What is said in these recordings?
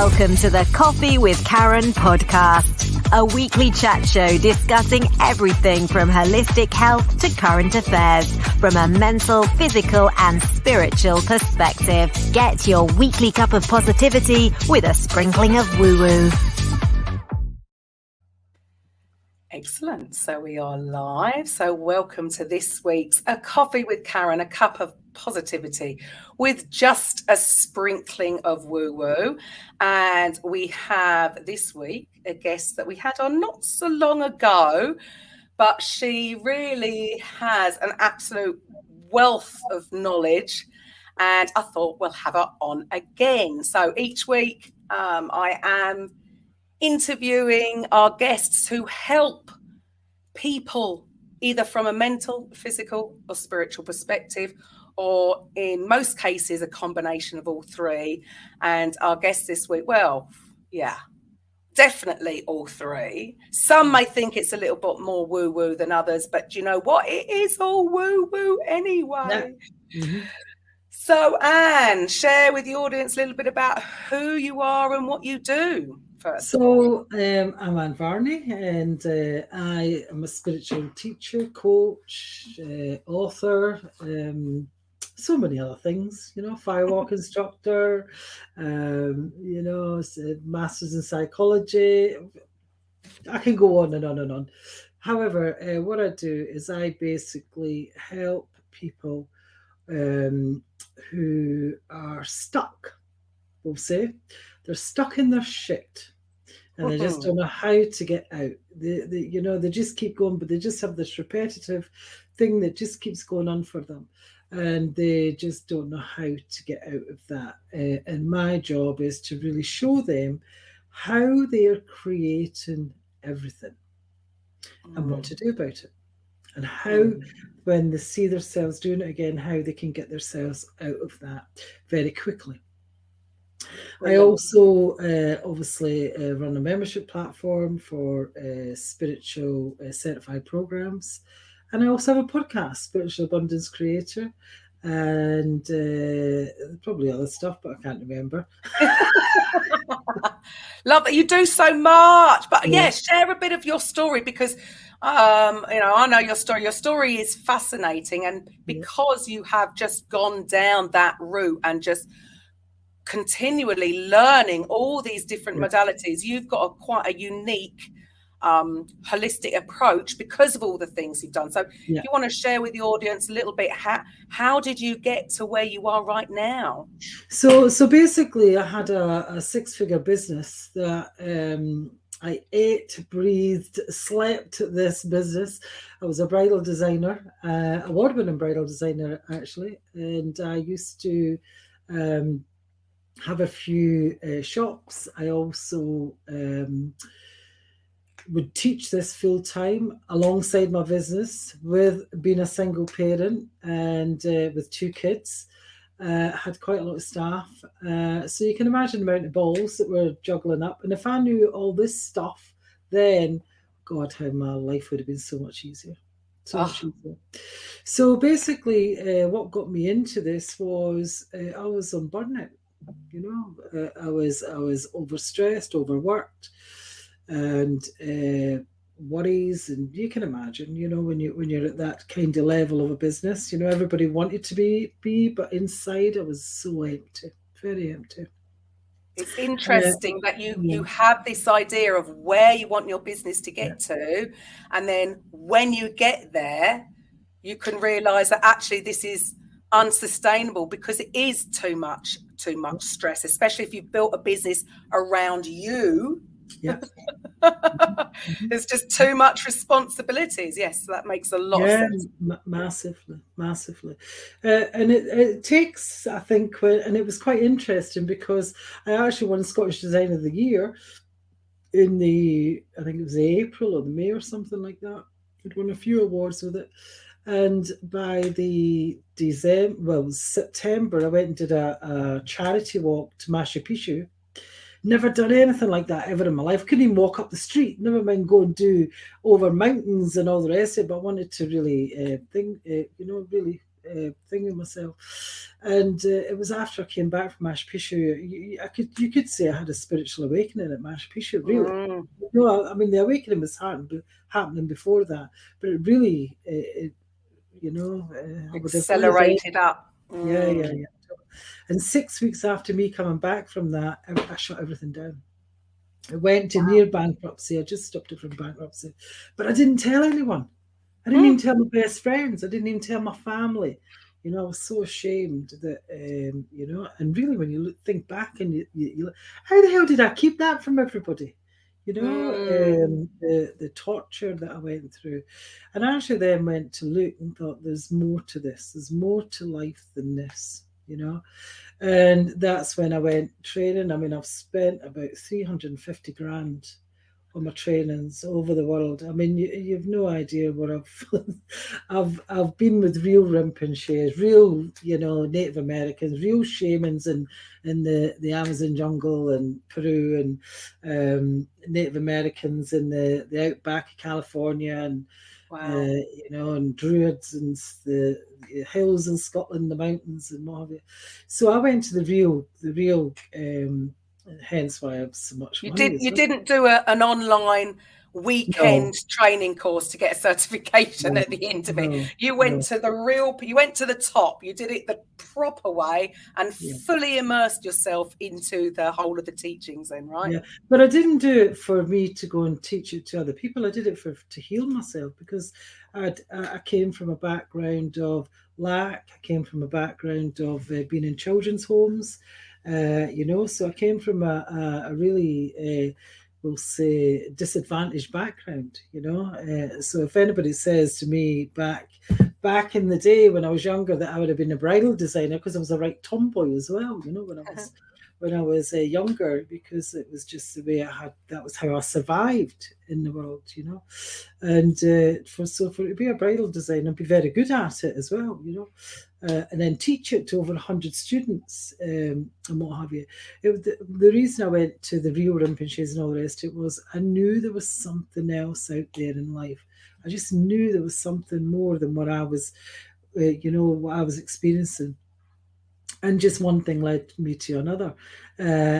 Welcome to the Coffee with Karen podcast, a weekly chat show discussing everything from holistic health to current affairs from a mental, physical and spiritual perspective. Get your weekly cup of positivity with a sprinkling of woo-woo. Excellent. So we are live. So welcome to this week's A Coffee with Karen, a cup of positivity with just a sprinkling of woo-woo. And we have this week a guest that we had on not so long ago, but she really has an absolute wealth of knowledge. And I thought we'll have her on again. So each week I am interviewing our guests who help people either from a mental, physical or spiritual perspective, or in most cases, a combination of all three. And our guest this week, definitely all three. Some may think it's a little bit more woo-woo than others, but you know what? It is all woo-woo anyway. Yeah. Mm-hmm. So, Anne, share with the audience a little bit about who you are and what you do. So I'm Anne Varney, and I am a spiritual teacher, coach, author, so many other things, Firewalk Instructor, Masters in Psychology. I can go on and on and on. However, what I do is I basically help people who are stuck, we'll say. They're stuck in their shit and they just don't know how to get out. They just keep going, but they just have this repetitive thing that just keeps going on for them. And they just don't know how to get out of that. And my job is to really show them how they are creating everything and what to do about it. And how, when they see themselves doing it again, how they can get themselves out of that very quickly. I also obviously run a membership platform for spiritual certified programs. And I also have a podcast, Spiritual Abundance Creator, and probably other stuff, but I can't remember. Love that you do so much. But share a bit of your story because, I know your story. Your story is fascinating. And because you have just gone down that route and just continually learning all these different modalities, you've got quite a unique holistic approach because of all the things you've done. So if you want to share with the audience a little bit, how did you get to where you are right now? So basically I had a six-figure business that I ate, breathed, slept this business. I was a bridal designer, award-winning bridal designer actually, and I used to have a few shops. I also would teach this full time alongside my business, with being a single parent and with two kids. Had quite a lot of staff. So you can imagine the amount of balls that were juggling up. And if I knew all this stuff, then God, how my life would have been so much easier. Much easier. So basically what got me into this was I was on burnout. I was overstressed, overworked, and worries. And you can imagine, when you're at that kind of level of a business, everybody wanted to be, but inside I was so empty, very empty. It's interesting that you have this idea of where you want your business to get to, and then when you get there, you can realize that actually this is unsustainable because it is too much stress, especially if you've built a business around you. There's just too much responsibilities. Yes, that makes a lot of sense. Massively. And it takes, I think, and it was quite interesting because I actually won Scottish Design of the Year in I think it was the April or the May or something like that. I'd won a few awards with it. And by the September, I went and did a charity walk to Machu Picchu. Never done anything like that ever in my life. Couldn't even walk up the street. Never mind go and do over mountains and all the rest of it. But I wanted to really really thing with myself. And it was after I came back from Ashpishu, you could say I had a spiritual awakening at Ashpishu, really. I mean, the awakening was happening before that, but it really, accelerated up. Yeah. And 6 weeks after me coming back from that, I shut everything down. I went to near bankruptcy. I just stopped it from bankruptcy, but I didn't tell anyone. I didn't even tell my best friends. I didn't even tell my family. I was so ashamed that, and really when you think back and you how the hell did I keep that from everybody? The torture that I went through. And I actually then went to look and thought, there's more to this. There's more to life than this, And that's when I went training. I mean, I've spent about 350 grand on my trainings over the world. I mean, you've no idea what I've been with real Rinpoches, real, Native Americans, real shamans in the Amazon jungle and Peru, and Native Americans in the outback of California, and and druids and the hills in Scotland, the mountains and what have you. So I went to the real. Hence why I have so much money. You didn't do an online weekend training course to get a certification at the end of it. You went to you went to the top. You did it the proper way and fully immersed yourself into the whole of the teachings then, right? Yeah, but I didn't do it for me to go and teach it to other people. I did it to heal myself, because I came from a background of lack. I came from a background of being in children's homes. So I came from a really, we'll say, disadvantaged background, so if anybody says to me back in the day when I was younger that I would have been a bridal designer, because I was a right tomboy as well, when I was younger, because it was just the way that was how I survived in the world, and for to be a bridal designer and be very good at it as well, and then teach it to over 100 students and what have you. The reason I went to the real Rinpoches and all the rest of it was I knew there was something else out there in life. I just knew there was something more than what I was, what I was experiencing. And just one thing led me to another.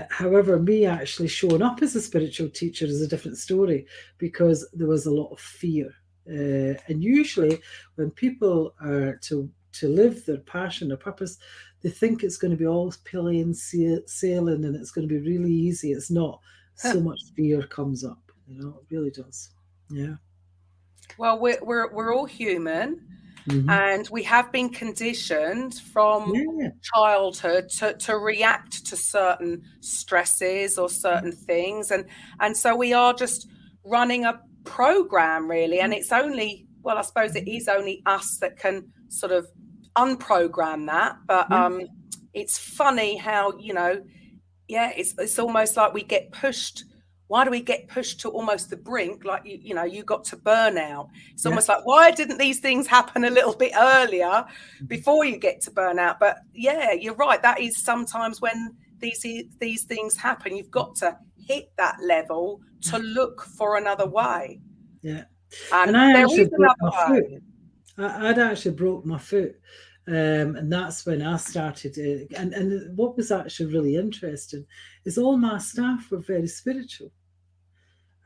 However, me actually showing up as a spiritual teacher is a different story, because there was a lot of fear. And usually when people are to live their passion, their purpose, they think it's going to be all plain sailing and it's going to be really easy. It's not. So much fear comes up, it really does. Yeah. Well, we're all human. And we have been conditioned from childhood to react to certain stresses or certain things. And so we are just running a program, really. And it's only, well, I suppose it is only us that can sort of unprogram that. But it's funny how, it's almost like we get pushed. Why do we get pushed to almost the brink? Like, you got to burnout. It's almost like, why didn't these things happen a little bit earlier before you get to burnout? But yeah, you're right. That is sometimes when these things happen. You've got to hit that level to look for another way. Yeah. And I actually broke my foot. I'd actually broke my foot. And that's when I started. And what was actually really interesting is all my staff were very spiritual.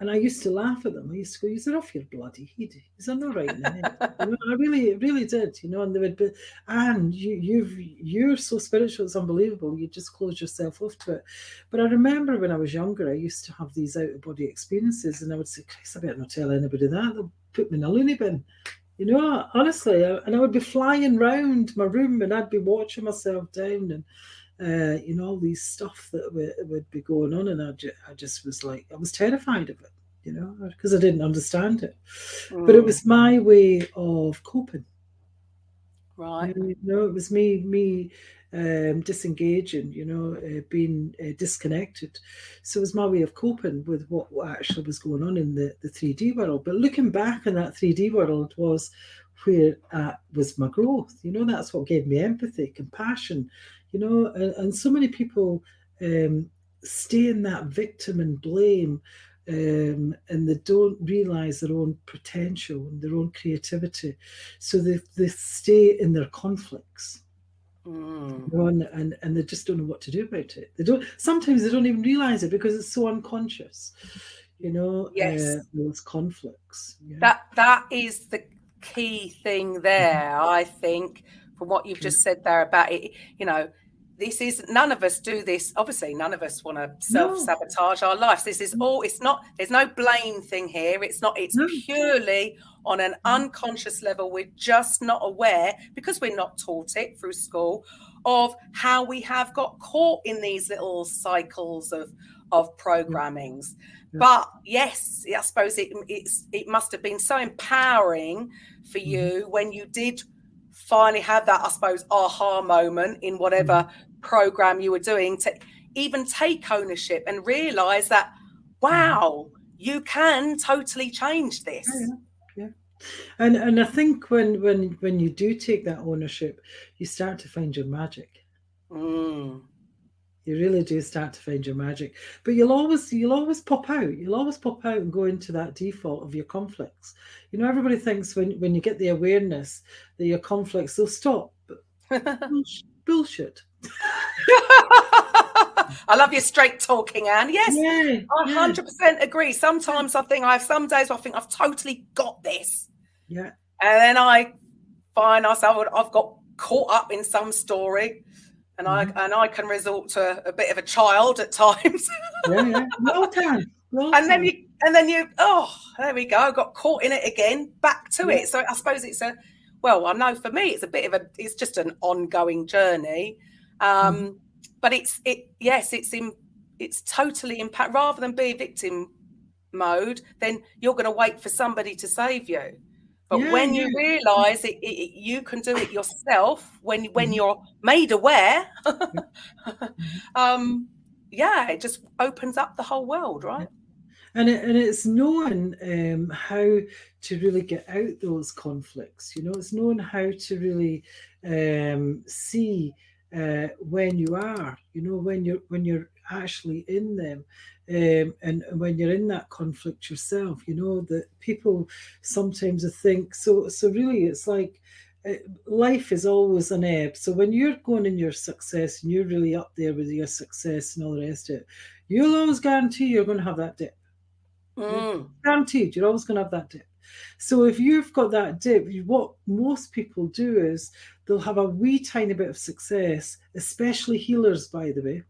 And I used to laugh at them. I used to go, "You're off your bloody head. Is that not right?" I really did, and they would be, "Anne, you're so spiritual, it's unbelievable. You just close yourself off to it." But I remember when I was younger, I used to have these out-of-body experiences, and I would say, "Christ, I better not tell anybody that. They'll put me in a loony bin." Honestly, and I would be flying round my room and I'd be watching myself down and, all these stuff that would be going on. And I just was like, I was terrified of it, because I didn't understand it. But it was my way of coping. Right. It was me disengaging, being disconnected. So it was my way of coping with what actually was going on in the 3D world. But looking back in that 3D world was where was my growth. That's what gave me empathy, compassion, and so many people stay in that victim and blame and they don't realize their own potential and their own creativity. So they stay in their conflicts. And they just don't know what to do about it. Sometimes they don't even realize it because it's so unconscious, Yes. those conflicts. Yeah. That is the key thing there, I think, from what you've just said there about it. This is, none of us do this. Obviously, none of us want to self-sabotage our lives. This is all, it's not, there's no blame thing here. It's purely on an unconscious level. We're just not aware, because we're not taught it through school, of how we have got caught in these little cycles of programmings. But yes, I suppose it must have been so empowering for you when you did finally have that, I suppose, aha moment in whatever program you were doing, to even take ownership and realize that, wow, you can totally change this. Yeah. And I think when you do take that ownership, you start to find your magic. You really do start to find your magic, but you'll always pop out. You'll always pop out and go into that default of your conflicts. Everybody thinks when you get the awareness that your conflicts will stop. But bullshit. I love your straight talking, Anne. Yes, I 100% agree. Sometimes I think some days I think I've totally got this. Yeah. And then I find myself, I've got caught up in some story. And I can resort to a bit of a child at times. Well done. And then you, there we go. Got caught in it again. Back to it. So I suppose it's I know for me it's just an ongoing journey. But it's totally impact. Rather than be victim mode, then you're going to wait for somebody to save you. But when you realise you can do it yourself, when you're made aware, it just opens up the whole world, right? And it's knowing how to really get out those conflicts. It's knowing how to really see when you are, when you're actually in them. And when you're in that conflict yourself, that people sometimes think so really it's like life is always an ebb. So when you're going in your success and you're really up there with your success and all the rest of it, you'll always guarantee you're going to have that dip. Guaranteed, you're always going to have that dip. So if you've got that dip, what most people do is they'll have a wee tiny bit of success, especially healers, by the way,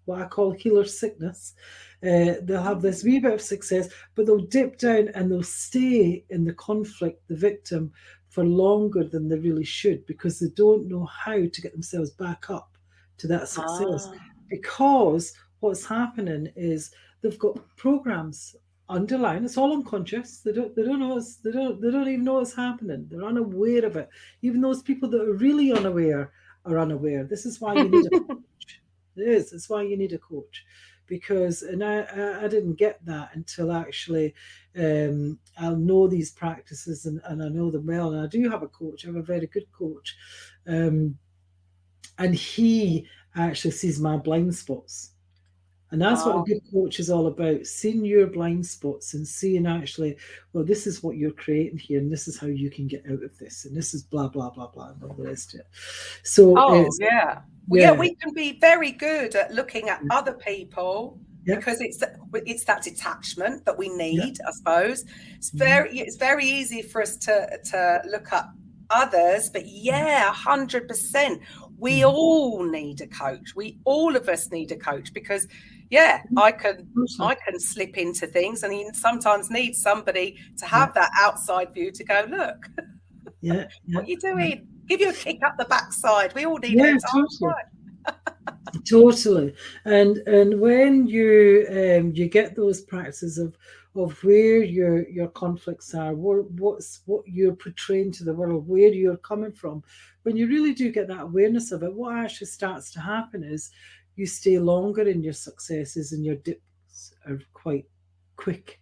what I call healer sickness. They'll have this wee bit of success, but they'll dip down and they'll stay in the conflict, the victim, for longer than they really should, because they don't know how to get themselves back up to that success. Because what's happening is they've got programs underlying. It's all unconscious. They don't know. They don't even know what's happening. They're unaware of it. Even those people that are really unaware are unaware. This is why you need a coach. It's why you need a coach. Because, and I didn't get that until actually I'll know these practices and I know them well. And I do have a coach. I have a very good coach. And he actually sees my blind spots. And that's what a good coach is all about, seeing your blind spots and seeing actually, well, this is what you're creating here, and this is how you can get out of this, and this is blah, blah, blah, blah, and all the rest of it. So, we can be very good at looking at other people because it's that detachment that we need, I suppose. It's very easy for us to look at others, but 100%. We all need a coach. All of us need a coach, because I can slip into things, and you sometimes need somebody to have that outside view to go, look, what are you doing? Give you a kick up the backside. We all need it. Totally. And when you get those practices of where your conflicts are, what you're portraying to the world, where you're coming from, when you really do get that awareness of it, what actually starts to happen is you stay longer in your successes, and your dips are quite quick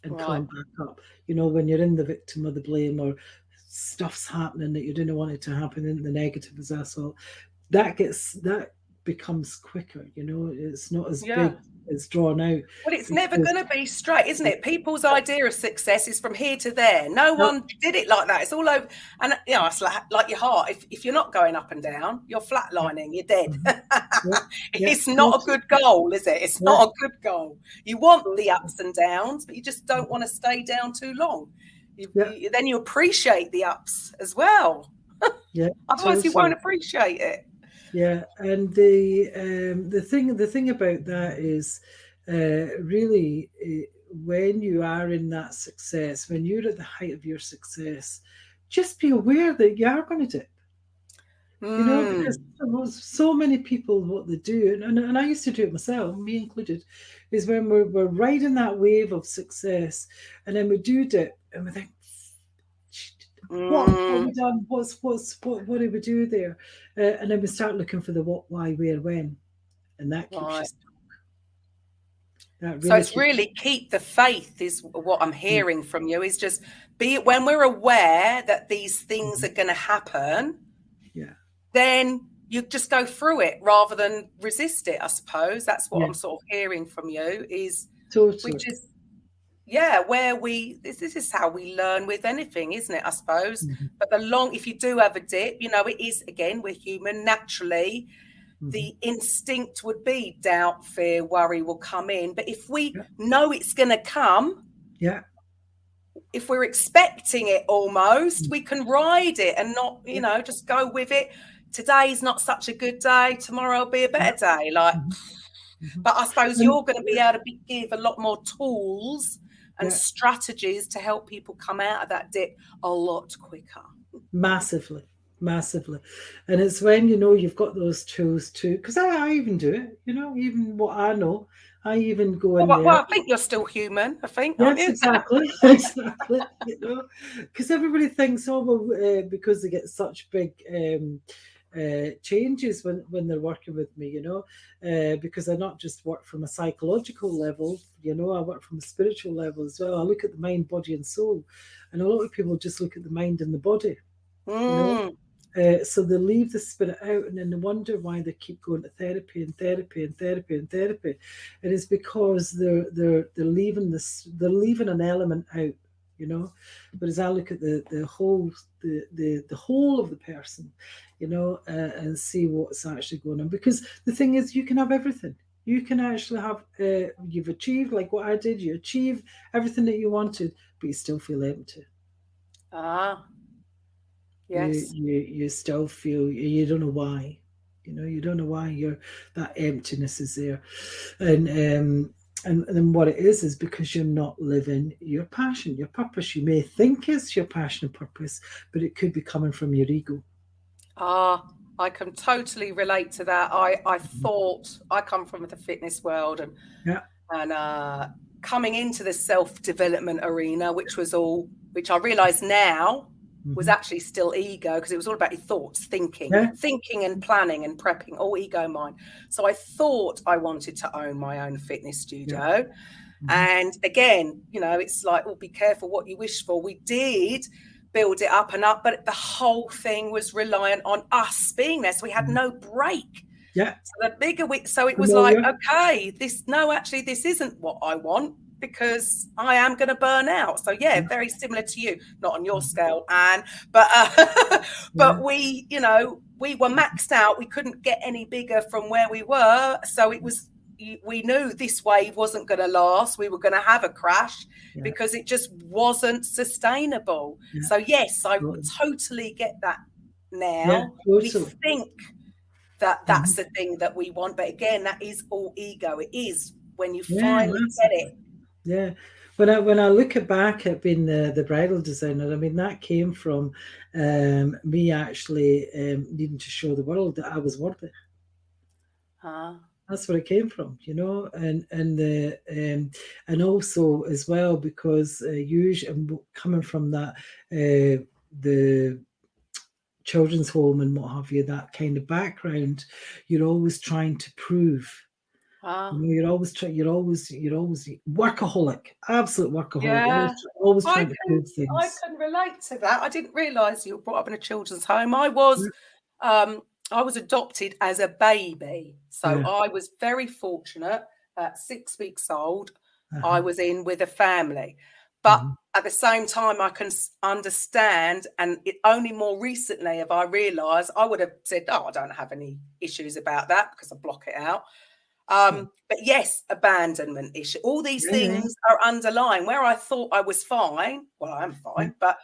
and climb back up. When you're in the victim or the blame, or stuff's happening that you didn't want it to happen, and the negative is asshole, that becomes quicker. You know, it's not as Yeah. big, it's drawn out. Well, it's never going to be straight, isn't it? People's idea of success is from here to there. No one did it like that. It's all over. And, you know, it's like your heart. If you're not going up and down, you're flatlining, you're dead. It's not a good goal, is it? It's not a good goal. You want the ups and downs, but you just don't want to stay down too long. Then you appreciate the ups as well. Otherwise, you won't appreciate it. Yeah, and the thing about that is really when you are in that success, when you're at the height of your success, just be aware that you are going to dip. You know, because so many people, what they do, and I used to do it myself, me included, is when we're riding that wave of success, and then we do dip, and we think, what have we done? What did we do there? And then we start looking for the what, why, where, when, and that keeps you stuck. So it's really keep the faith is what I'm hearing from you, is just be it when we're aware that these things are going to happen, then you just go through it rather than resist it, I suppose. That's what I'm sort of hearing from you is we just, this is how we learn with anything, isn't it, I suppose? But if you do have a dip, you know, it is, again, we're human, naturally, the instinct would be doubt, fear, worry will come in. But if we know it's going to come, if we're expecting it almost, we can ride it and not, you know, just go with it. Today's not such a good day. Tomorrow will be a better day. But I suppose you're going to be able to give a lot more tools and strategies to help people come out of that dip a lot quicker. Massively. And it's when, you know, you've got those tools too, because I even do it, you know, even what I know, I even go in there. Well, I think you're still human, I think. Yes, exactly. You know, because everybody thinks, because they get such big changes when they're working with me, you know, because I not just work from a psychological level, you know, I work from a spiritual level as well. I look at the mind, body and soul, and a lot of people just look at the mind and the body. You know? So they leave the spirit out, and then they wonder why they keep going to therapy. And it's because they're leaving they're leaving an element out, you know. But as I look at the whole of the person, you know, and see what's actually going on, because the thing is, you can have everything. You can actually have you've achieved, like what I did. You achieve everything that you wanted, but you still feel empty. Yes. You still feel, you don't know why, you know, you don't know why that emptiness is there, and then what it is because you're not living your passion, your purpose. You may think it's your passion and purpose, but it could be coming from your ego. I can totally relate to that. I thought I come from the fitness world and coming into the self-development arena, which I realise now was actually still ego, because it was all about your thoughts, thinking and planning and prepping, all ego mind. So I thought I wanted to own my own fitness studio. And again, you know, it's like, be careful what you wish for. We did build it up and up, but the whole thing was reliant on us being there. So we had no break. So the bigger so it was like, okay, this isn't what I want, because I am going to burn out. So very similar to you, not on your scale, Anne, but we, you know, we were maxed out. We couldn't get any bigger from where we were. So we knew this wave wasn't going to last. We were going to have a crash because it just wasn't sustainable. So yes, I totally get that now. We think that that's the thing that we want, but again, that is all ego. It is when you finally get it. Yeah, when I look back at being the bridal designer, I mean, that came from me actually needing to show the world that I was worthy. That's where it came from, you know, and also as well because usually coming from that the children's home and what have you, that kind of background, you're always trying to prove. You know, you're always workaholic, absolute workaholic. Yeah. Always trying to prove things. I can relate to that. I didn't realise you were brought up in a children's home. I was I was adopted as a baby. So Yeah. I was very fortunate. At 6 weeks old, Uh-huh. I was in with a family. But Mhm. at the same time, I can understand, and it only more recently have I realised, I would have said, oh, I don't have any issues about that because I block it out. Yeah. But yes, abandonment issue. All these Yeah, yeah, things are underlying where I thought I was fine. Well, I am yeah. fine, but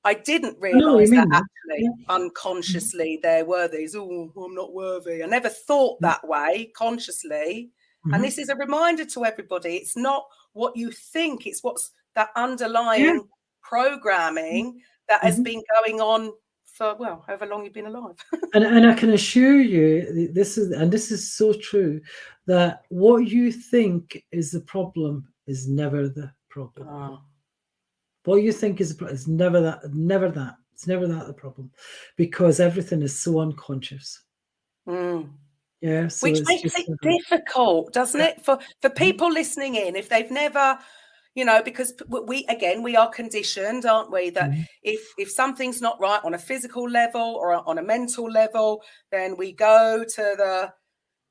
I didn't I know what you realise that mean, though. actually Yeah. unconsciously there were these, oh, I'm not worthy. I never thought Yeah. that way consciously. And Mhm. this is a reminder to everybody. It's not what you think, it's what's that Yeah. underlying programming that has Mhm. been going on for, well, however long you've been alive. And I can assure you, this is so true, that what you think is the problem is never the problem. Oh. What you think is never that, never that. It's never that the problem, because everything is so unconscious. Mm. Yeah, so Which it's makes just it difficult, doesn't yeah. it? For people listening in, if they've never, because we are conditioned, aren't we? That Mhm. if something's not right on a physical level or on a mental level, then we go to the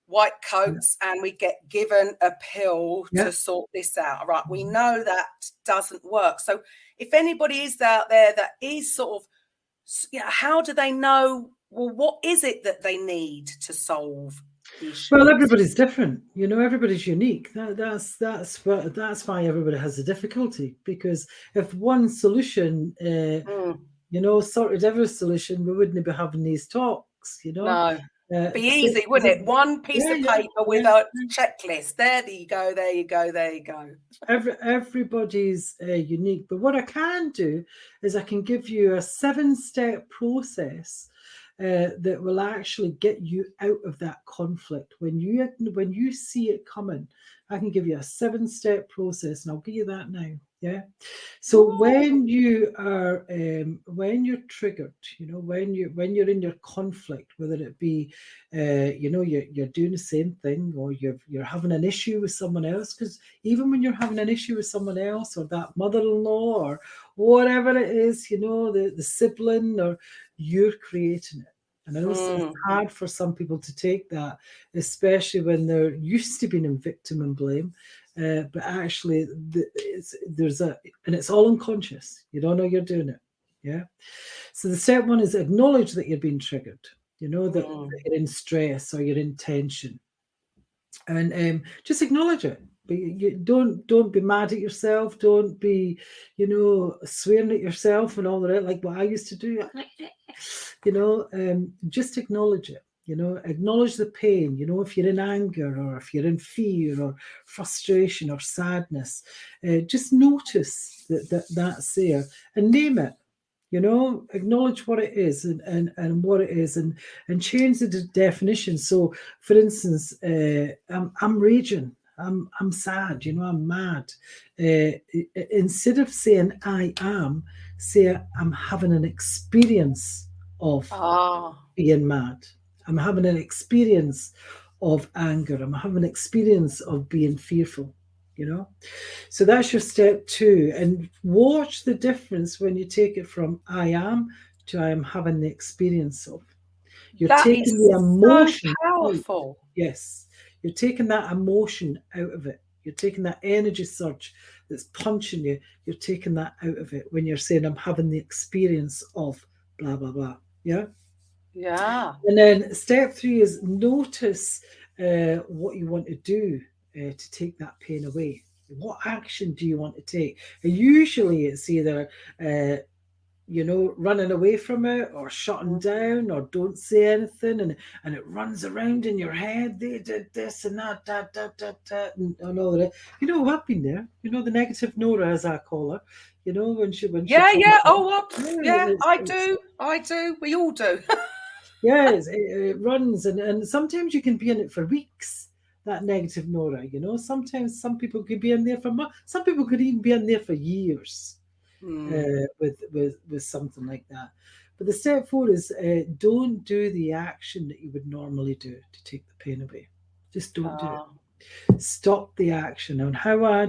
white Yeah. coats and we get given a pill Yeah. to sort this out. Right? We know that doesn't work. So if anybody is out there that is sort of, how do they know? Well, what is it that they need to solve issues? Well, everybody's different. Everybody's unique. That's why everybody has a difficulty. Because if one solution, sorted every solution, we wouldn't be having these talks. No. Be So, easy, wouldn't it? One piece yeah, of yeah, paper with yeah. a checklist. There you go, there you go, there you go. Everybody's unique. But what I can do is I can give you a 7-step process that will actually get you out of that conflict. When you see it coming, I can give you a 7-step process, and I'll give you that now. Yeah. So when you are when you're triggered, when you're in your conflict, whether it be you're doing the same thing, or you're having an issue with someone else, because even when you're having an issue with someone else, or that mother-in-law, or whatever it is, the sibling, or you're creating it. And I know it's hard for some people to take that, especially when they're used to being in victim and blame. But actually, it's all unconscious. You don't know you're doing it. Yeah. So the step one is acknowledge that you're being triggered. That you're in stress or you're in tension, and just acknowledge it. But you don't be mad at yourself. Don't be, swearing at yourself and all that, like what I used to do. Just acknowledge it. Acknowledge the pain. If you're in anger, or if you're in fear or frustration or sadness, just notice that's there and name it. Acknowledge what it is and what it is, and change the definition. So, for instance, I'm raging. I'm sad. I'm mad. Instead of saying I am, say I'm having an experience of being mad. I'm having an experience of anger. I'm having an experience of being fearful. So that's your step 2, and watch the difference when you take it from I am to I am having the experience of. You're that taking is the emotion so powerful. out. Yes, you're taking that emotion out of it. You're taking that energy surge that's punching you. You're taking that out of it when you're saying I'm having the experience of blah blah blah. Yeah. And then step 3 is notice what you want to do to take that pain away. What action do you want to take? And usually it's either running away from it, or shutting down, or don't say anything, and it runs around in your head. They did this and that, and all that. I've been there. The negative Nora, as I call her. When she comes I do. We all do. Yes, it runs, and sometimes you can be in it for weeks. That negative Nora, sometimes some people could be in there for months. Some people could even be in there for years with something like that. But the step 4 is don't do the action that you would normally do to take the pain away. Just don't do it. Stop the action. And how I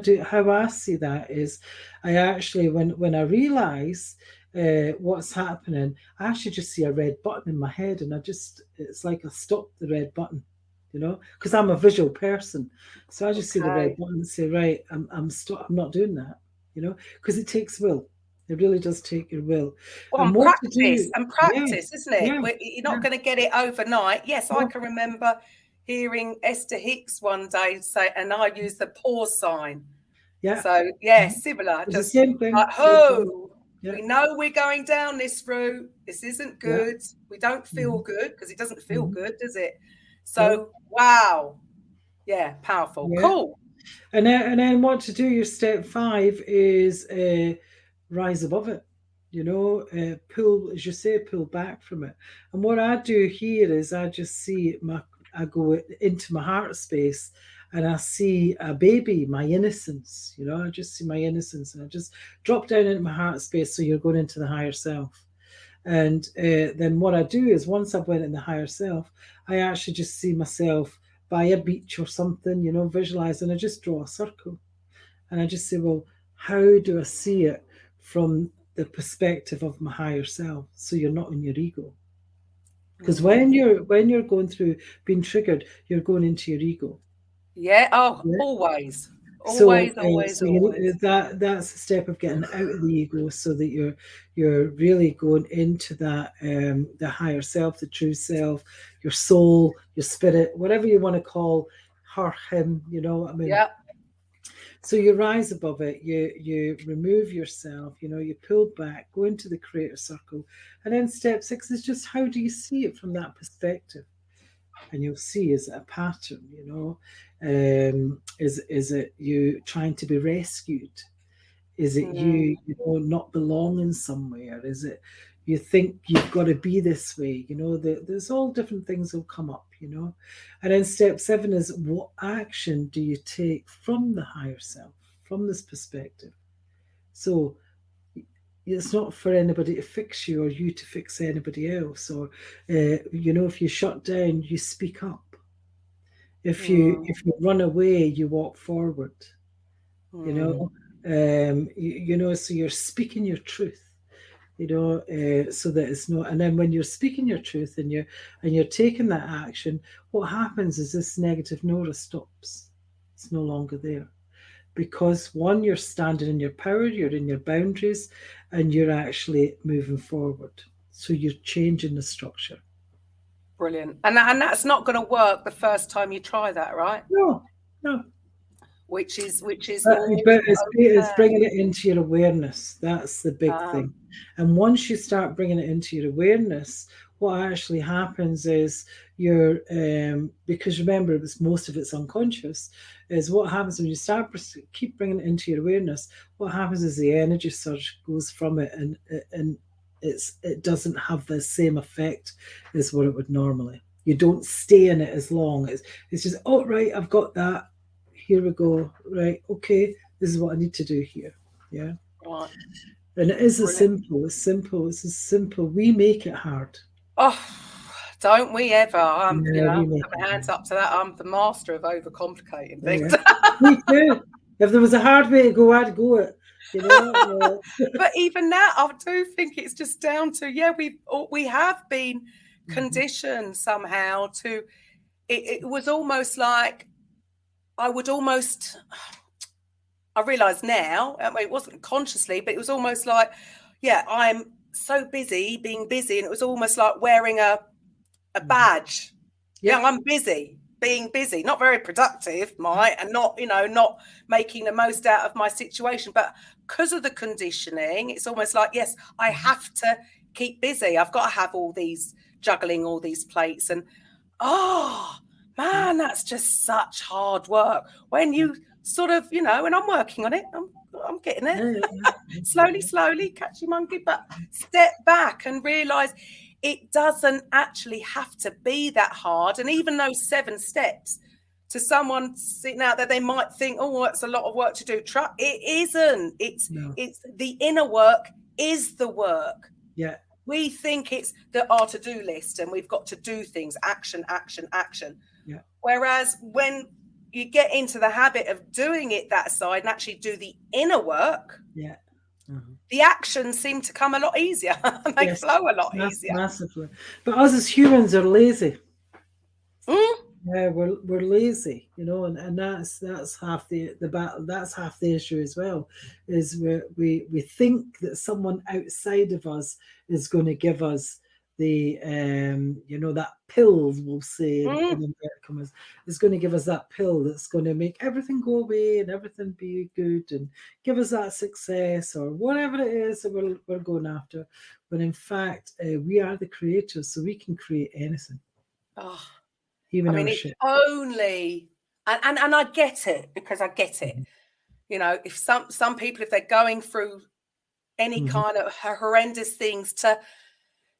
see that is, I actually, when I realize what's happening, I actually just see a red button in my head, and it's like I stop the red button, because I'm a visual person. So I just see the red button and say, right, I'm not doing that, because it takes will. It really does take your will. Well, and practice, isn't it? Yeah, you're not going to get it overnight. Yes, I can remember hearing Esther Hicks one day say, and I use the pause sign. Yeah. So, yeah, similar. It's the same thing. Like, we know we're going down this route. This isn't good. Yeah. We don't feel good, because it doesn't feel good, does it? So, wow. Yeah, powerful. Yeah. Cool. And then what to do, your step 5 is rise above it. Pull, as you say, pull back from it. And what I do here is I just see I go into my heart space, and I see a baby, my innocence. I just see my innocence, and I just drop down into my heart space. So you're going into the higher self. And then what I do is, once I've went in the higher self, I actually just see myself by a beach or something, visualize, and I just draw a circle. And I just say, well, how do I see it from the perspective of my higher self? So you're not in your ego. Because when you're going through being triggered, you're going into your ego. Yeah. Oh, yeah. Always. Always. That's a step of getting out of the ego, so that you're really going into that the higher self, the true self, your soul, your spirit, whatever you want to call her, him. You know what I mean? Yeah. So you rise above it, you remove yourself, you pull back, go into the creator circle. And then step 6 is just, how do you see it from that perspective? And you'll see, is it a pattern, is it you trying to be rescued? Is it you not belonging somewhere? Is it you think you've got to be this way? There's all different things will come up, And then step 7 is, what action do you take from the higher self, from this perspective? So it's not for anybody to fix you or you to fix anybody else. Or, if you shut down, you speak up. If you run away, you walk forward. So you're speaking your truth. So that it's not. And then when you're speaking your truth and you're taking that action, what happens is this negative Nora stops. It's no longer there, because one, you're standing in your power, you're in your boundaries, and you're actually moving forward. So you're changing the structure. Brilliant. And that's not going to work the first time you try that, right? No. Which is but it's bringing it into your awareness. That's the big thing. And once you start bringing it into your awareness, what actually happens is because remember, most of it's unconscious, is what happens when you keep bringing it into your awareness. What happens is the energy surge goes from it, and it doesn't have the same effect as what it would normally. You don't stay in it as long. It's just, oh, right, I've got that. Here we go. Right. Okay. This is what I need to do here. Yeah. Right. And it is as simple. It's simple. It's as simple. We make it hard. Oh, don't we ever? Put my hands up to that. I'm the master of overcomplicating things. Yeah. Me too. If there was a hard way to go, I'd go it. But even now, I do think it's just down to, we have been conditioned somehow to. It was almost like. I realise now, it wasn't consciously, but it was almost like, I'm so busy being busy. And it was almost like wearing a badge. Yeah, I'm busy, being busy, not very productive, and not making the most out of my situation. But because of the conditioning, it's almost like, yes, I have to keep busy. I've got to have juggling all these plates. And, man, that's just such hard work. When you sort of, and I'm working on it. I'm getting it. Slowly, catch your monkey, but step back and realise it doesn't actually have to be that hard. And even those 7 steps, to someone sitting out there, they might think, oh, it's a lot of work to do. It isn't. It's the inner work is the work. Yeah. We think it's our to-do list and we've got to do things, action. Yeah. Whereas when you get into the habit of doing it that side and actually do the inner work, the actions seem to come a lot easier. They flow a lot easier. Massively. But us as humans are lazy. Mm. Yeah, we're lazy, you know, and that's half the battle. That's half the issue as well. Is we think that someone outside of us is going to give us the you know, that pill, we'll say in inverted commas, is going to give us that pill that's going to make everything go away and everything be good and give us that success or whatever it is that we're going after. But in fact, we are the creators, so we can create anything. Oh. Even I mean, it's only, and I get it, because I get it. You know, if some people, if they're going through any kind of horrendous things, to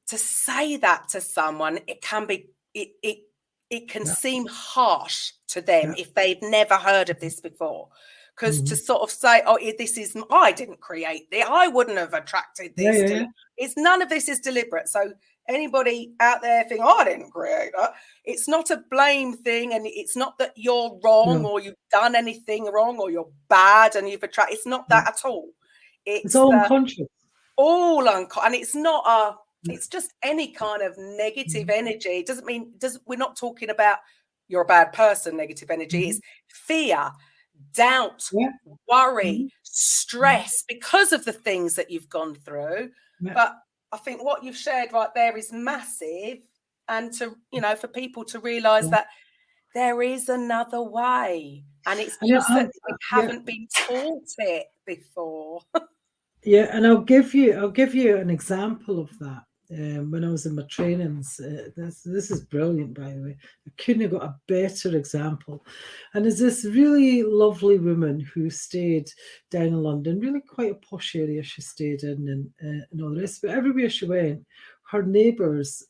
say that to someone, it can be, it can seem harsh to them if they've never heard of this before. Because to sort of say, oh, this is, I didn't create this, I wouldn't have attracted this. It's none of this is deliberate. So anybody out there think, oh, I didn't create that. It's not a blame thing, and it's not that you're wrong or you've done anything wrong or you're bad and you've attracted. It's not that at all. It's all unconscious. All unconscious, and it's not a. It's just any kind of negative energy. It doesn't mean we're not talking about you're a bad person. Negative energy is fear, doubt, worry, stress because of the things that you've gone through. But I think what you've shared right there is massive, and to, you know, for people to realize that there is another way, and it's just that we haven't been taught it before. And I'll give you an example of that. When I was in my trainings, this is brilliant, by the way. I couldn't have got a better example. And there's this really lovely woman who stayed down in London, really quite a posh area she stayed in, and all the rest. But everywhere she went, her neighbours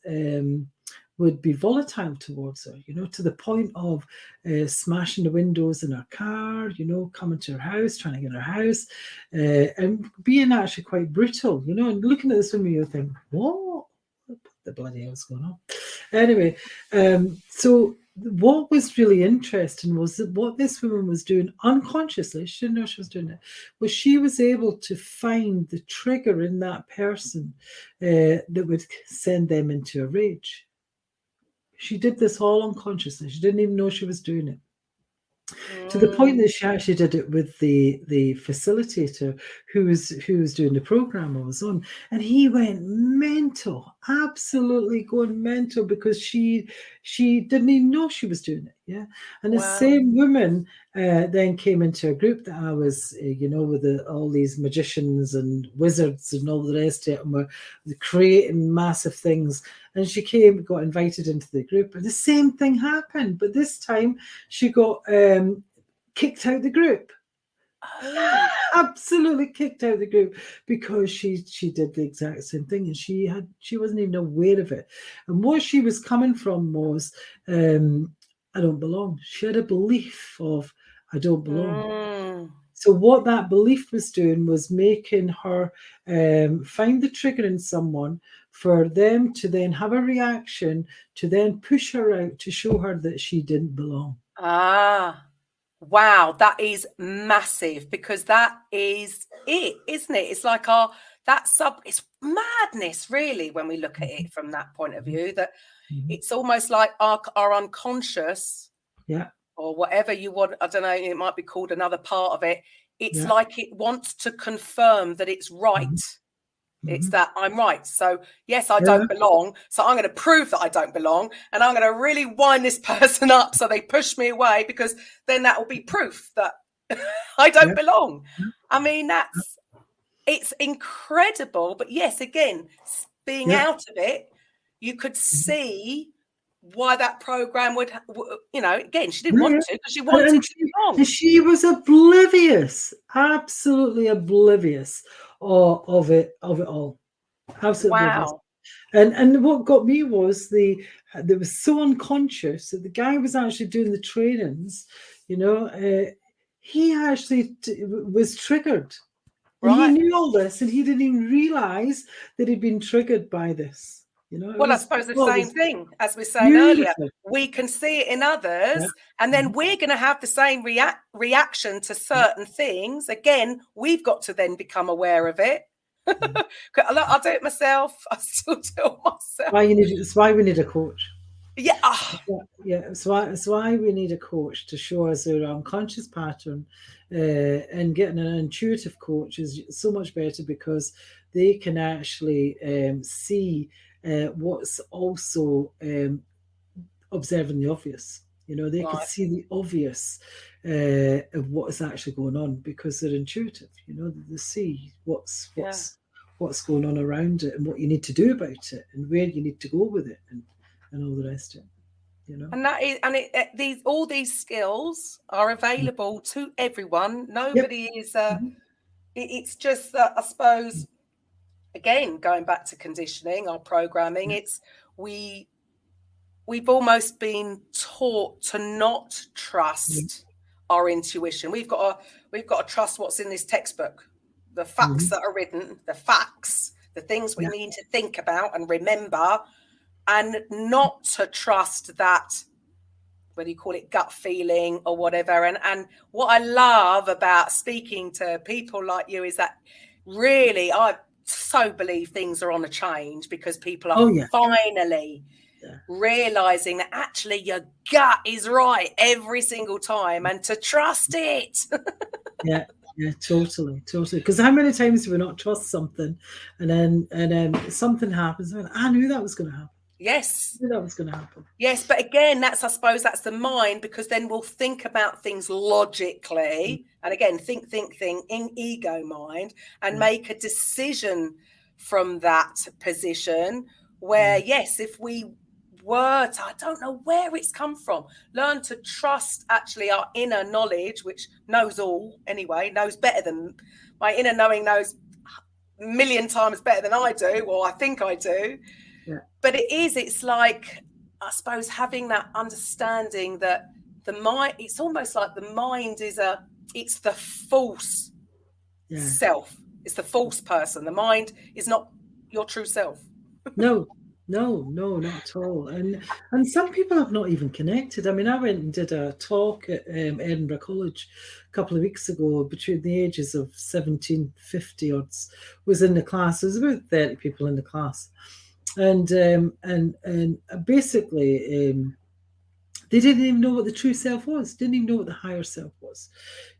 would be volatile towards her, you know, to the point of smashing the windows in her car, you know, coming to her house, trying to get her house, and being actually quite brutal, you know. And looking at this woman, you think, what the bloody hell's going on? Anyway, so what was really interesting was that what this woman was doing unconsciously, she didn't know she was doing it, was she was able to find the trigger in that person that would send them into a rage. She did this all unconsciously. She didn't even know she was doing it. To the point that she actually did it with the facilitator who was doing the program I was on, and he went mental, absolutely going mental, because she didn't even know she was doing it. Yeah, and the same woman then came into a group that I was, you know, with all these magicians and wizards and all the rest of it, and we're creating massive things. And she got invited into the group, and the same thing happened. But this time she got kicked out of the group. Absolutely kicked out of the group, because she did the exact same thing, and she wasn't even aware of it. And what she was coming from was, I don't belong. She had a belief of, I don't belong. So what that belief was doing was making her find the trigger in someone, for them to then have a reaction, to then push her out, to show her that she didn't belong. Wow, that is massive, because that is it, isn't it? It's like it's madness, really, when we look at it from that point of view, that it's almost like our unconscious, or whatever you want, I don't know, it might be called another part of it. It's like it wants to confirm that it's right. It's that I'm right. So yes, I don't belong. So I'm going to prove that I don't belong, and I'm going to really wind this person up so they push me away, because then that will be proof that I don't belong. I mean, it's incredible. But yes, again, being out of it, you could see why that program would, you know, again, she didn't want to, because she wanted to belong. She was oblivious, absolutely oblivious of it all. Absolutely oblivious. And what got me was that was so unconscious that the guy was actually doing the trainings, you know, he actually was triggered. And he knew all this, and he didn't even realize that he'd been triggered by this. You know, Well, I suppose the same thing as we were saying earlier. We can see it in others, and then we're going to have the same reaction to certain things. Again, we've got to then become aware of it. I do it myself. I still do it myself. It's why we need a coach. Yeah. Yeah. It's why we need a coach to show us our unconscious pattern, and getting an intuitive coach is so much better because they can actually see what's also observing the obvious. You know, they can see the obvious of what is actually going on because they're intuitive. You know, they see what's going on around it and what you need to do about it and where you need to go with it and all the rest of it. You know, and all these skills are available to everyone. Nobody is. It's just that, I suppose. Again, going back to conditioning, our programming, it's we've almost been taught to not trust our intuition. We've got to trust what's in this textbook, the facts that are written, the facts, the things we need to think about and remember, and not to trust that, whether you call it gut feeling or whatever. And what I love about speaking to people like you is that really I so believe things are on a change because people are finally realizing that actually your gut is right every single time and to trust it. Yeah, totally. Because how many times do we not trust something and then something happens and I knew that was going to happen. Yes. I knew that was going to happen. Yes, but again, I suppose that's the mind, because then we'll think about things logically. And again, think in ego mind and make a decision from that position where, yes, if we were to, I don't know where it's come from, learn to trust actually our inner knowledge, which knows all anyway, knows better than my inner knowing, knows a million times better than I do, or I think I do. Yeah. But it's like, I suppose, having that understanding that the mind, it's almost like the mind it's the false self. It's the false person. The mind is not your true self. No, not at all. And some people have not even connected. I mean, I went and did a talk at Edinburgh College a couple of weeks ago between the ages of 17, 50 odds, was in the class. There was about 30 people in the class. And basically, they didn't even know what the true self was. Didn't even know what the higher self was.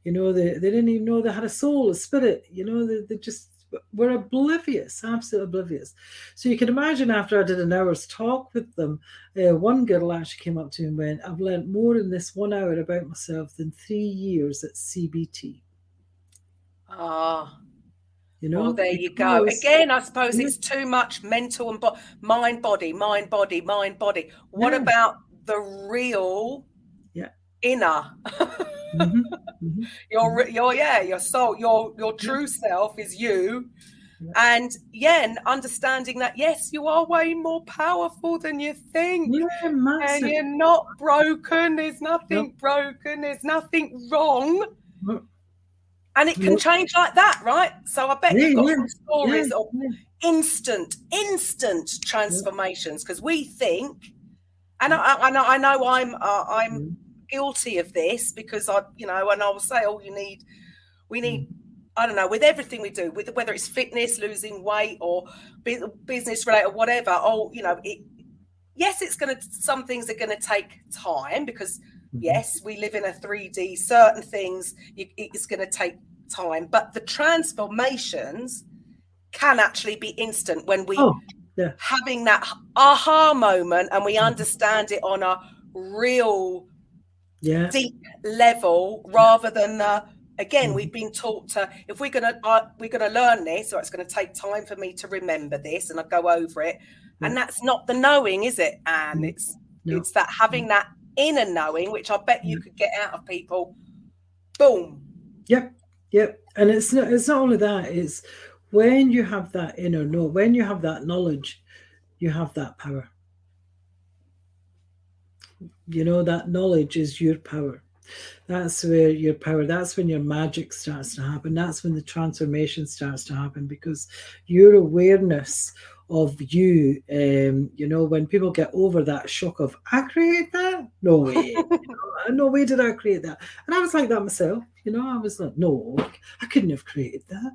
You know, they didn't even know they had a soul, a spirit. You know, they just were oblivious, absolutely oblivious. So you can imagine after I did an hour's talk with them, one girl actually came up to me and went, "I've learned more in this 1 hour about myself than 3 years at CBT." You know, well, there you go. Again, I suppose it's too much mental and mind, body. What about the real inner? Your soul, your true self is you. And understanding that, yes, you are way more powerful than you think. And you're not broken. There's nothing broken. There's nothing wrong. And it can change like that, right? So I bet you've got some stories of instant transformations, because we think, and I know I'm guilty of this, because and I will say, we need, I don't know, with everything we do, with whether it's fitness, losing weight, or business related, whatever. Some things are going to take time, because yes, we live in a 3D. Certain things, it's going to take time, but the transformations can actually be instant when we having that aha moment and we understand it on a real deep level, rather than we've been taught to, if we're gonna learn this, or it's going to take time for me to remember this, and I go over it, and that's not the knowing, is it? And it's that having that inner knowing, which I bet you could get out of people. Boom. Yep. And it's not only that, it's when you have that inner know, when you have that knowledge, you have that power. You know, that knowledge is your power. That's where your power, that's when your magic starts to happen. That's when the transformation starts to happen, because your awareness of you. You know, when people get over that shock of, I created that? No way. You know, no way did I create that. And I was like that myself. You know, I was like, no, I couldn't have created that.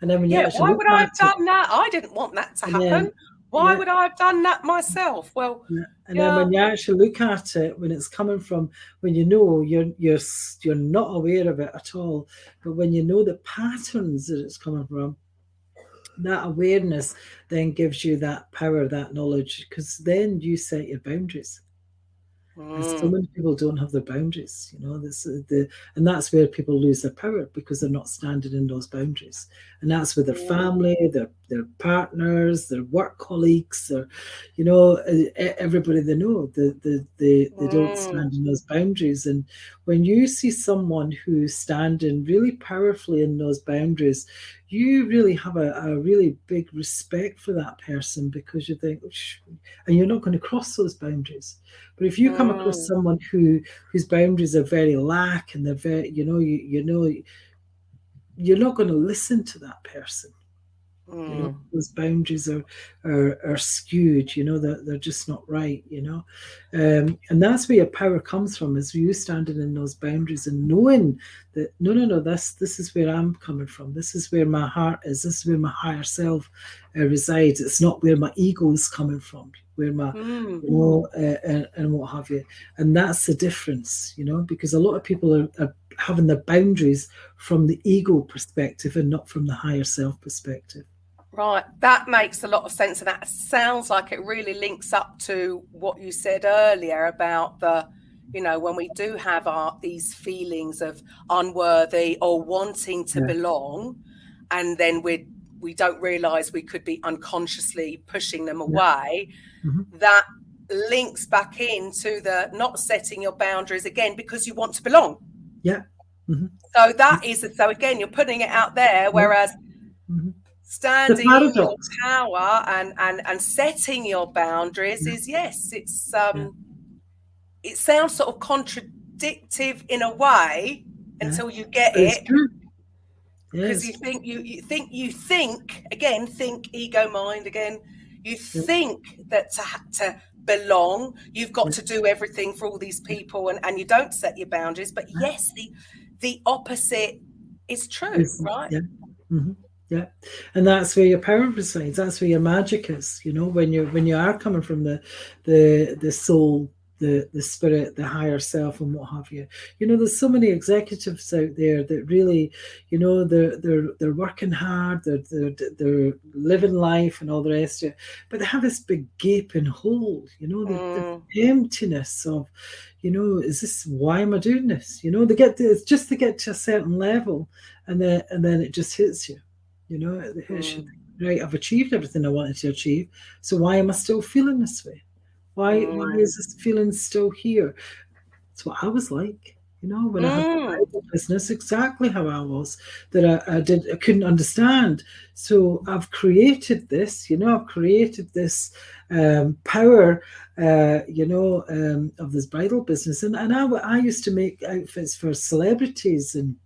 And then when you actually why look would I back have done that? I didn't want that to happen. then, Why would I have done that myself? Well, and then when you actually look at it, when it's coming from, when you know you're not aware of it at all, but when you know the patterns that it's coming from, that awareness then gives you that power, that knowledge, because then you set your boundaries. And so many people don't have their boundaries, you know. And that's where people lose their power, because they're not standing in those boundaries. And that's with their family, their partners, their work colleagues, or, you know, everybody they know. They don't stand in those boundaries. And when you see someone who's standing really powerfully in those boundaries, you really have a really big respect for that person, because you think, and you're not going to cross those boundaries. But if you come across someone whose boundaries are very lack, and they're very, you know, you're not going to listen to that person. You know, those boundaries are skewed. You know, they're just not right. You know, and that's where your power comes from, is you standing in those boundaries and knowing that no, this is where I'm coming from. This is where my heart is. This is where my higher self resides. It's not where my ego is coming from. Where my, you know, and what have you. And that's the difference. You know, because a lot of people are having their boundaries from the ego perspective and not from the higher self perspective. Right, that makes a lot of sense, and that sounds like it really links up to what you said earlier about the, you know, when we do have these feelings of unworthy or wanting to belong, and then we don't realize we could be unconsciously pushing them away. That links back into the not setting your boundaries again because you want to belong. So that is, so again, you're putting it out there, whereas standing in your power and setting your boundaries is, yes, it's it sounds sort of contradictive in a way until you get it. Because you think you think again, think ego mind again. You think that to belong, you've got to do everything for all these people, and you don't set your boundaries. But yes, the opposite is true, right? Yeah, and that's where your power resides. That's where your magic is. You know, when you are coming from the soul, the spirit, the higher self, and what have you. You know, there's so many executives out there that really, you know, they're working hard, they're living life and all the rest of it, but they have this big gaping hole. You know, the emptiness of, you know, is this, why am I doing this? You know, they get to a certain level, and then it just hits you. You know, it hits you. Right, I've achieved everything I wanted to achieve, so why am I still feeling this way? Why is this feeling still here? It's what I was like, you know, when I had the business, exactly how I was, that I couldn't understand. So I've created this, you know, power, you know, of this bridal business. And I used to make outfits for celebrities and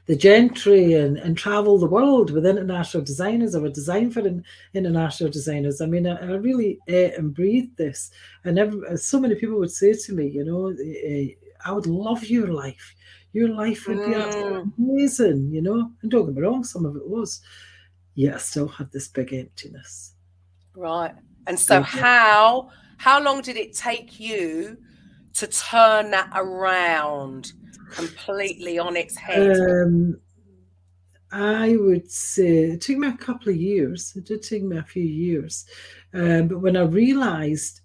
the gentry and travel the world with international designers. I would design for international designers. I mean, I really ate and breathed this. And so many people would say to me, you know, I would love your life. Your life would be absolutely amazing, you know. And don't get me wrong, some of it was. Yet I still had this big emptiness. Right. And so how long did it take you to turn that around completely on its head? I would say it took me a couple of years. It did take me a few years. But when I realized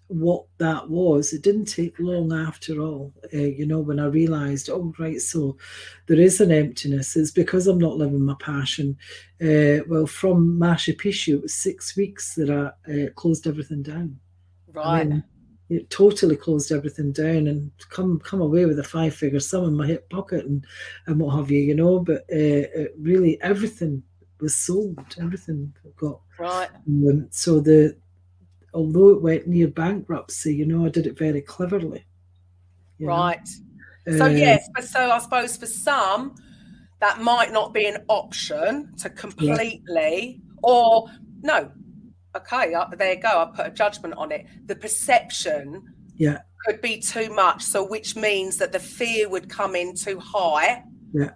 what that was, it didn't take long after all. You know, when I realized, oh, right, so there is an emptiness. It's because I'm not living my passion. Well, from Machu Picchu, it was 6 weeks that I closed everything down. Right. I mean, it totally closed everything down and come away with a 5-figure sum in my hip pocket and what have you, you know. But really, everything was sold. Everything got right. So although it went near bankruptcy, you know, I did it very cleverly. Right. So yes, but so I suppose for some that might not be an option to completely Or no, okay, there you go. I put a judgment on it. The perception could be too much. So which means that the fear would come in too high. Yeah.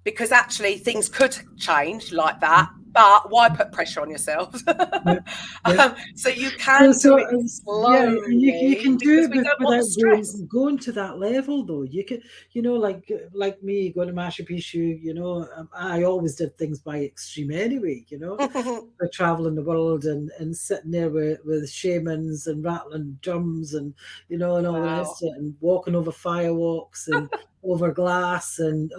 Because actually things could change like that. But why put pressure on yourself? So you can do it slowly. You can do it without going to that level, though. You can, like me going to Machu Picchu. I always did things by extreme anyway. I traveling the world and sitting there with shamans and rattling drums and and all the rest of it, and walking over firewalks and over glass and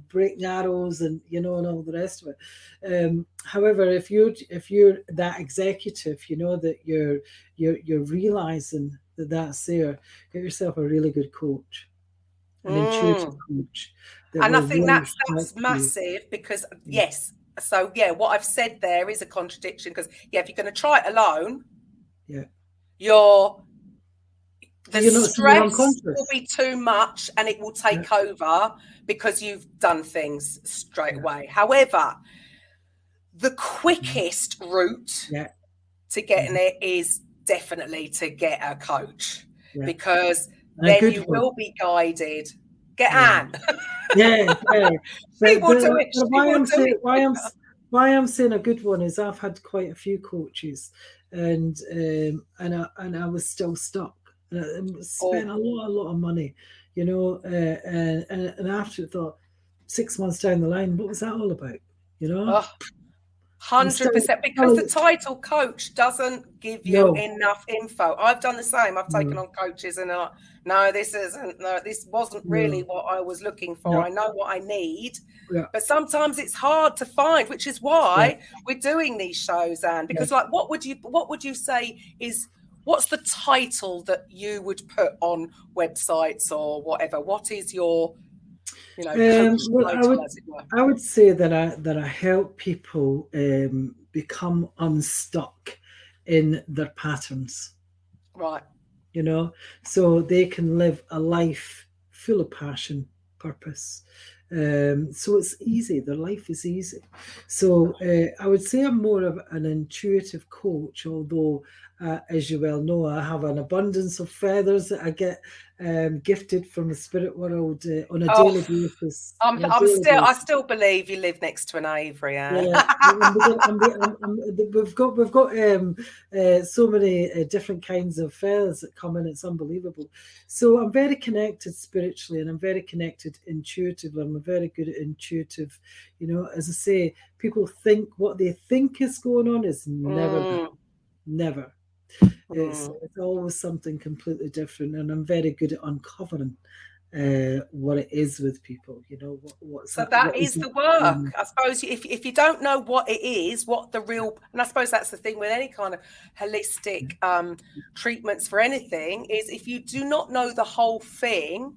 breaking arrows and and all the rest of it. However, if you're that executive, that you're realizing that that's there, get yourself a really good coach, an intuitive coach. And I think that's massive because yes. So what I've said there is a contradiction because if you're going to try it alone, the stress will be too much and it will take over because you've done things straight away. However, the quickest route to getting it is definitely to get a coach because then you will be guided. Get Anne. Why I'm saying a good one is I've had quite a few coaches and I was still stuck. And I spent a lot of money, and after it thought 6 months down the line, what was that all about? 100%, because the title coach doesn't give you enough info. I've done the same. I've taken on coaches and this wasn't really what I was looking for. I know what I need, but sometimes it's hard to find, which is why we're doing these shows, Anne, because what would you say is, what's the title that you would put on websites or whatever? What is your I would say that I help people become unstuck in their patterns. Right. So they can live a life full of passion, purpose. So it's easy. Their life is easy. So I would say I'm more of an intuitive coach, although as you well know, I have an abundance of feathers that I get gifted from the spirit world on a daily basis. I still believe you live next to an aviary. We've got so many different kinds of feathers that come in. It's unbelievable. So I'm very connected spiritually, and I'm very connected intuitively. I'm very good at intuitive. As I say, people think what they think is going on is never. It's always something completely different, and I'm very good at uncovering what it is with people. That is the work. I suppose if you don't know what it is, what the real, and I suppose that's the thing with any kind of holistic treatments for anything, is if you do not know the whole thing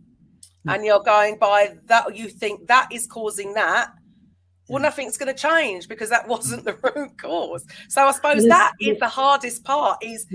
and you're going by that, you think that is causing that. Well, nothing's going to change because that wasn't the root cause. So I suppose that is the hardest part, is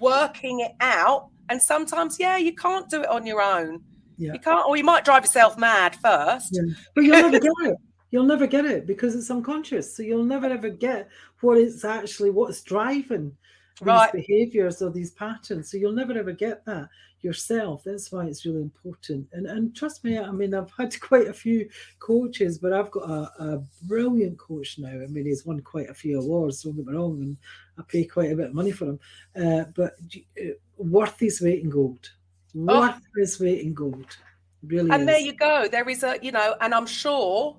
working it out. And sometimes, you can't do it on your own. You can't, or you might drive yourself mad first. But you'll never get it. You'll never get it because it's unconscious. So you'll never ever get what's driving these behaviors or these patterns. So you'll never ever get that yourself. That's why it's really important. And trust me, I mean, I've had quite a few coaches, but I've got a brilliant coach now. I mean, he's won quite a few awards, don't get me wrong, and I pay quite a bit of money for him. But worth his weight in gold. Worth his weight in gold. Really. And there you go. There is and I'm sure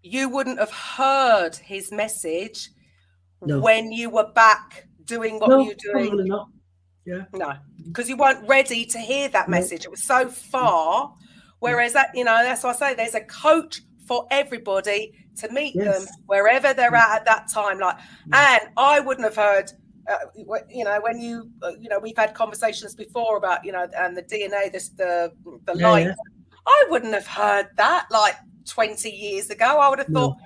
you wouldn't have heard his message when you were back doing what you're doing. Probably not. No, because you weren't ready to hear that message. It was so far. Whereas that's why I say there's a coach for everybody to meet them wherever they're at that time. And I wouldn't have heard, when we've had conversations before about, and the DNA, the light. I wouldn't have heard that 20 years ago. I would have thought,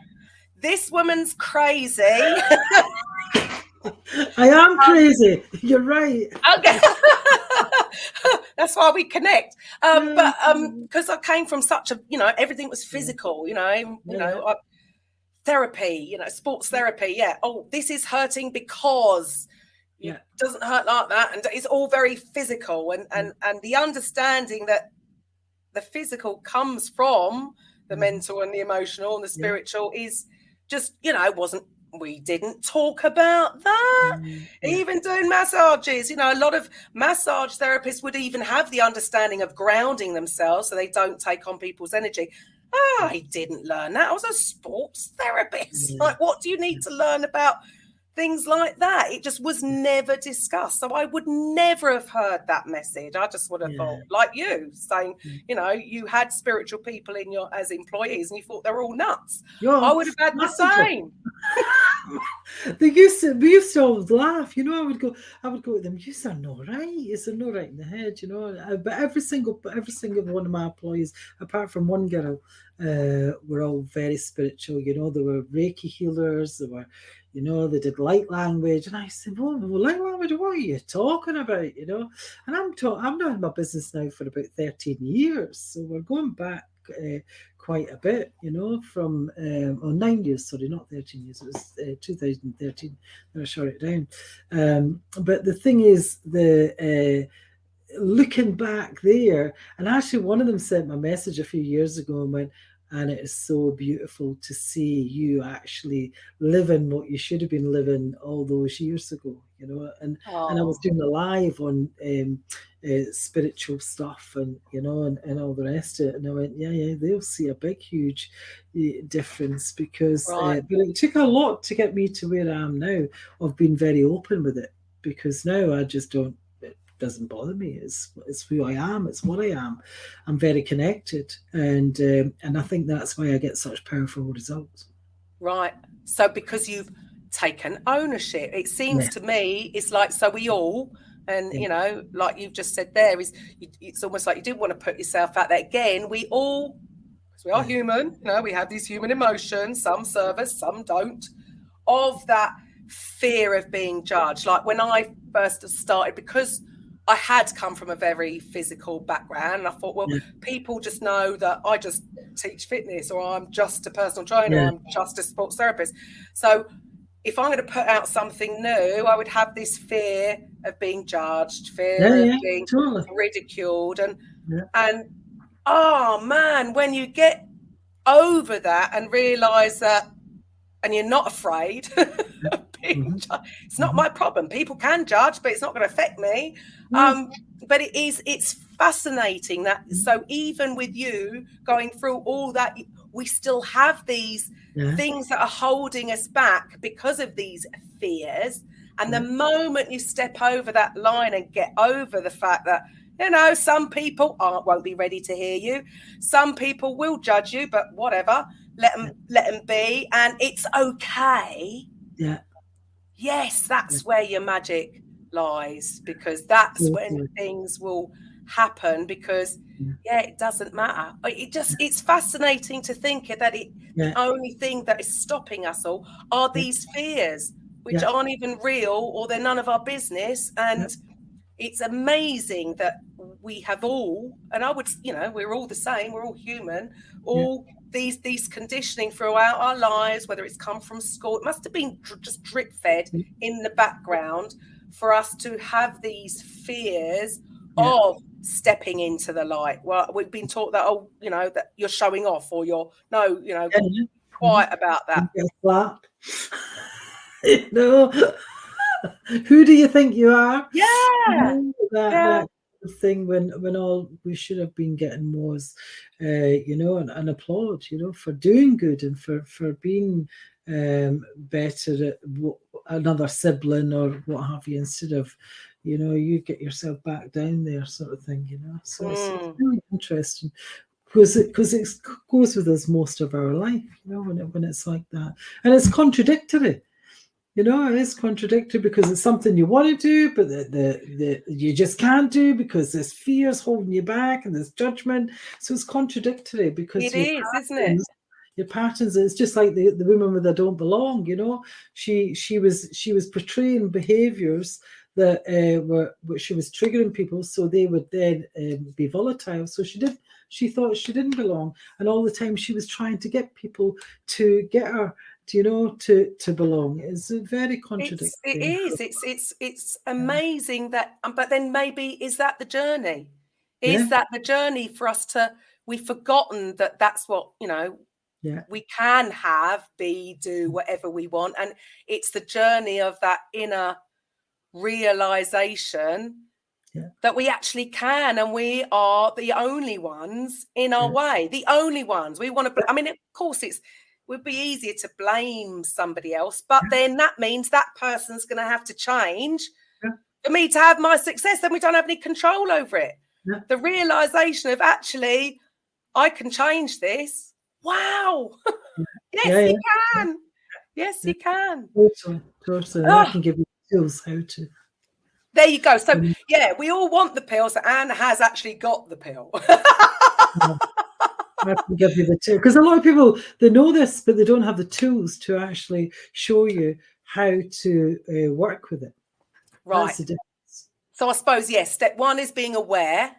this woman's crazy. I am crazy. You're right. Okay. That's why we connect. But because I came from such a, everything was physical, therapy, sports therapy. Yeah. Oh, this is hurting because it doesn't hurt like that. And it's all very physical. And the understanding that the physical comes from the mental and the emotional and the spiritual is just, we didn't talk about that. Even doing massages, a lot of massage therapists would even have the understanding of grounding themselves so they don't take on people's energy. I didn't learn that. I was a sports therapist. Like, what do you need to learn about things like that? It just was never discussed. So I would never have heard that message. I just would have thought, like you saying, you had spiritual people as employees and you thought they were all nuts. I would have had the same. We used to always laugh, I would go to them, you are not right, you're not right in the head, but every single one of my employees, apart from one girl, were all very spiritual. They were Reiki healers, they were, they did light language, and I said, well, light language, what are you talking about, and I'm not in my business now for about 13 years, so we're going back quite a bit, from 9 years, sorry, not 13 years, it was 2013 when I shut it down. But the thing is, looking back there, and actually one of them sent me a message a few years ago and went, and it is so beautiful to see you actually living what you should have been living all those years ago, and I was doing a live on spiritual stuff and and all the rest of it, and I went, they'll see a big huge difference because but it took a lot to get me to where I am now of being very open with it, because now I just don't, it doesn't bother me. It's who I am, it's what I am. I'm very connected, and I think that's why I get such powerful results. Right. So because you've taken ownership, it seems to me it's like, so we all, and like you've just said there, it's almost like you didn't want to put yourself out there again. We all, because we are human, we have these human emotions, some serve us, some don't, of that fear of being judged. Like when I first started, because I had come from a very physical background, and I thought, well, people just know that I just teach fitness, or I'm just a personal trainer, or I'm just a sports therapist. So if I'm going to put out something new, I would have this fear of being judged, fear of being ridiculed. And oh man, when you get over that and realize that, and you're not afraid of being judged, it's not my problem. People can judge, but it's not going to affect me. But it's fascinating that, so even with you going through all that, we still have these things that are holding us back because of these fears. And the moment you step over that line and get over the fact that, some people won't be ready to hear you, some people will judge you, but whatever, let them be, and it's okay. Yes, that's where your magic lies, because that's when things will happen, because it doesn't matter. It's fascinating to think that the only thing that is stopping us all are these fears, which aren't even real, or they're none of our business. And it's amazing that we have all, and I would, we're all the same, we're all human, all these conditioning throughout our lives, whether it's come from school, it must have been just drip fed in the background for us to have these fears of stepping into the light. Well, we've been taught that, that you're showing off, or you're quiet about that. Who do you think you are? That thing when all we should have been getting was an applaud, for doing good and for being better at another sibling or what have you, instead of you get yourself back down there, sort of thing. So it's really interesting, because it goes with us most of our life, when it's like that. And it's contradictory. It is contradictory, because it's something you want to do, but you just can't do because there's fears holding you back and there's judgment. So it's contradictory, because it is, isn't it? Your patterns. It's just like the woman with the don't belong. She was portraying behaviours that she was triggering people, so they would then be volatile. So she thought she didn't belong, and all the time she was trying to get people to get her to belong. It's very contradictory. It's amazing that, but then maybe is that the journey? Yeah. Is that the journey for us we've forgotten that that's what, we can have, do whatever we want. And it's the journey of that inner realization that we actually can, and we are the only ones in our way, the only ones. We want to, I mean, of course it would be easier to blame somebody else, but then that means that person's going to have to change for me to have my success. Then we don't have any control over it. The realization of actually, I can change this. Wow. Yes, you can. Yes, you can. Totally. I can give you tools how to. There you go. So, we all want the pill. So Anne has actually got the pill. I can give you the tools. Because a lot of people, they know this, but they don't have the tools to actually show you how to work with it. Right. That's the difference. So I suppose, step one is being aware.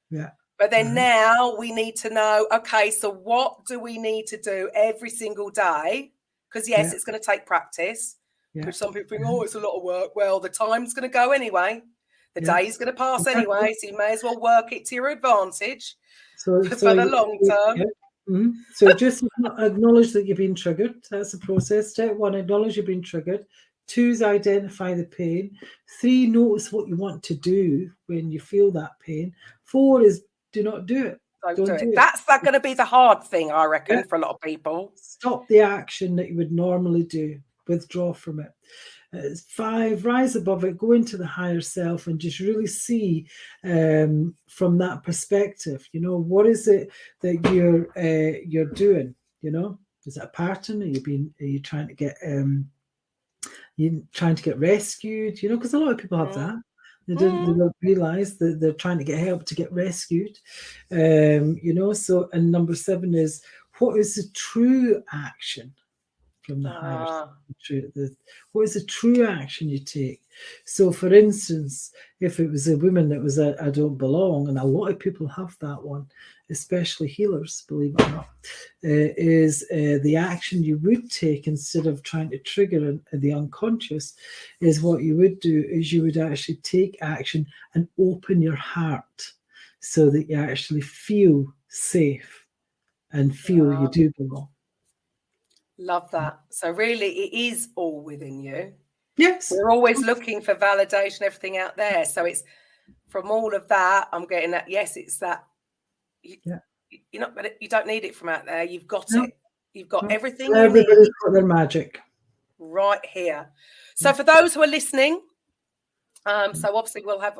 Yeah. But then now we need to know, okay, so what do we need to do every single day? Because, it's going to take practice. Which some people think, it's a lot of work. Well, the time's going to go anyway. The day's going to pass anyway. So you may as well work it to your advantage for the long term. Mm-hmm. So just acknowledge that you've been triggered. That's the process. Step one, acknowledge you've been triggered. 2 is identify the pain. 3, notice what you want to do when you feel that pain. 4 is do not do it. Don't do it. That's going to be the hard thing, I reckon, for a lot of people. Stop the action that you would normally do. Withdraw from it. 5, rise above it, go into the higher self and just really see from that perspective, what is it that you're doing? Is it a pattern? Are you trying to get rescued? Because a lot of people have that. They don't realize that they're trying to get help to get rescued. So, and number 7 is, what is the true action from the higher? What is the true action you take? So, for instance, if it was a woman that was I don't belong, and a lot of people have that one, especially healers, believe it or not, is the action you would take instead of trying to trigger the unconscious, is what you would do is you would actually take action and open your heart so that you actually feel safe and feel you do belong. Love that. So really, it is all within you. Yes. We're always looking for validation, everything out there. So it's from all of that, I'm getting that. Yes, it's that. You don't need it from out there. You've got it. You've got everything you need. Everybody's got their magic right here. So for those who are listening, so obviously we'll have,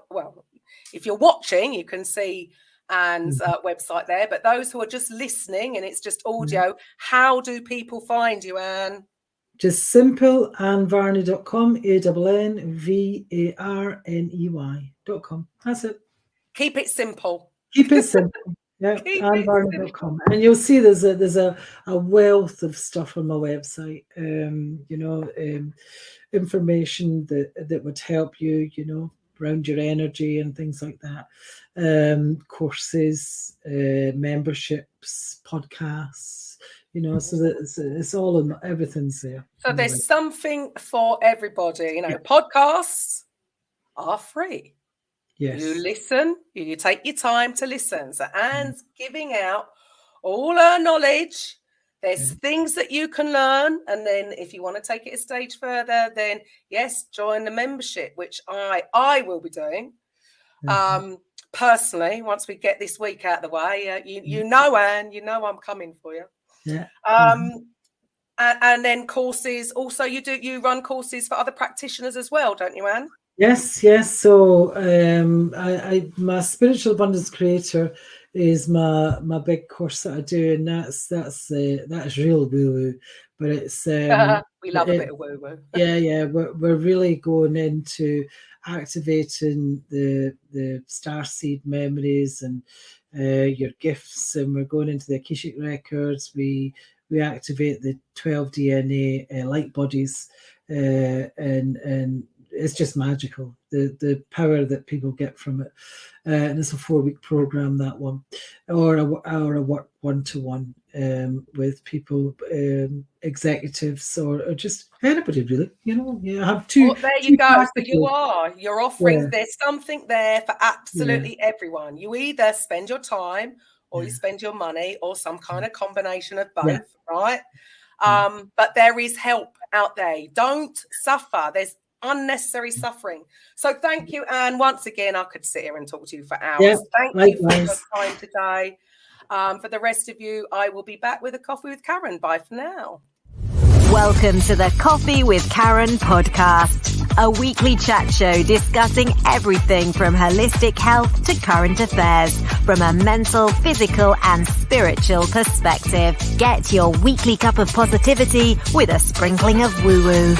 if you're watching, you can see Anne's website there, but those who are just listening and it's just audio, how do people find you, Anne? Just simple AnneVarney.com, ANNVARNEY.com. That's it. Keep it simple. Keep it simple. Yeah, AnneVarney.com. And you'll see there's a wealth of stuff on my website, information that would help you, around your energy and things like that. Courses, memberships, podcasts, so that it's all in, everything's there. So there's something for everybody. Podcasts are free. Yes. You listen, you take your time to listen. So Anne's giving out all her knowledge. There's things that you can learn. And then if you want to take it a stage further, then yes, join the membership, which I will be doing. Personally, once we get this week out of the way, Anne, I'm coming for you. Yeah. And then courses. Also, you run courses for other practitioners as well, don't you, Anne? Yes. So my Spiritual Abundance Creator is my big course that I do, and that's real woo-woo, but it's we love a bit of woo-woo. We're really going into activating the starseed memories and your gifts, and we're going into the Akashic records. We activate the 12 DNA light bodies and it's just magical, the power that people get from it. And it's a 4-week program, that one, or a work one-to-one with people, executives, or just anybody really. You have two. Well, there you go. So you're offering. There's something there for absolutely everyone. You either spend your time, or you spend your money, or some kind of combination of both, right? But there is help out there. Don't suffer. There's unnecessary suffering. So thank you, Anne. Once again, I could sit here and talk to you for hours. Thank you for your time today. For the rest of you, I will be back with a coffee with Karen. Bye for now. Welcome to the Coffee with Karen podcast, a weekly chat show discussing everything from holistic health to current affairs from a mental, physical and spiritual perspective. Get your weekly cup of positivity with a sprinkling of woo-woo.